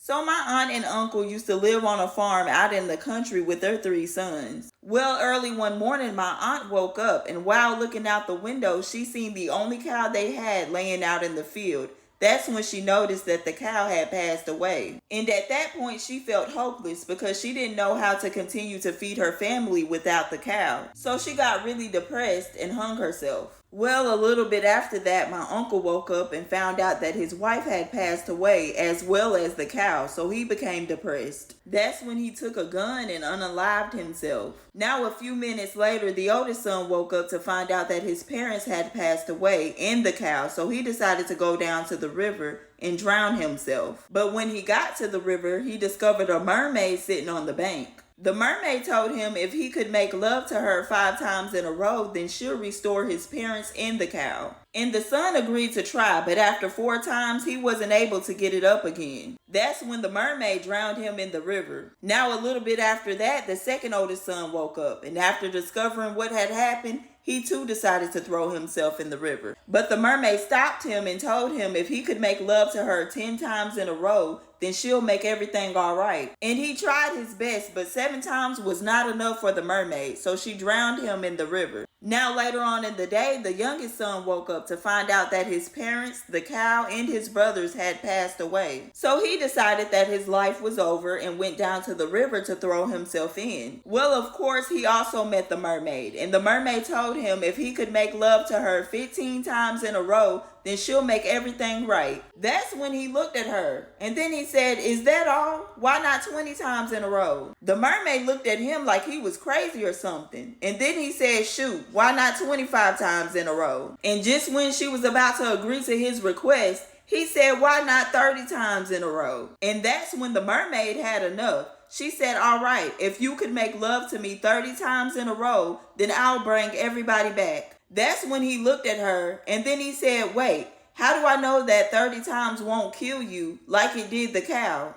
So my aunt and uncle used to live on a farm out in the country with their 3 sons. Well, early one morning, my aunt woke up, and while looking out the window, she seen the only cow they had laying out in the field. That's when she noticed that the cow had passed away. And at that point, she felt hopeless because she didn't know how to continue to feed her family without the cow. So she got really depressed and hung herself. Well, a little bit after that, my uncle woke up and found out that his wife had passed away as well as the cow, so he became depressed. That's when he took a gun and unalived himself. Now, a few minutes later, the oldest son woke up to find out that his parents had passed away and the cow, so he decided to go down to the river and drown himself. But when he got to the river, he discovered a mermaid sitting on the bank. The mermaid told him if he could make love to her 5 times in a row, then she'll restore his parents and the cow. And the son agreed to try, but after 4 times, he wasn't able to get it up again. That's when the mermaid drowned him in the river. Now, a little bit after that, the second oldest son woke up, and after discovering what had happened, he too decided to throw himself in the river. But the mermaid stopped him and told him if he could make love to her 10 times in a row, then she'll make everything all right. And he tried his best, but 7 times was not enough for the mermaid, so she drowned him in the river. Now, later on in the day, the youngest son woke up to find out that his parents, the cow, and his brothers had passed away. So he decided that his life was over and went down to the river to throw himself in. Well, of course, he also met the mermaid, and the mermaid told him if he could make love to her 15 times in a row, then she'll make everything right. That's when he looked at her, and then he said, "Is that all? Why not 20 times in a row?" The mermaid looked at him like he was crazy or something, and then he said, "Shoot, why not 25 times in a row?" And just when she was about to agree to his request, he said, "Why not 30 times in a row?" And that's when the mermaid had enough. She said, "All right, if you could make love to me 30 times in a row, then I'll bring everybody back." That's when he looked at her, and then he said, "Wait, how do I know that 30 times won't kill you like it did the cow?"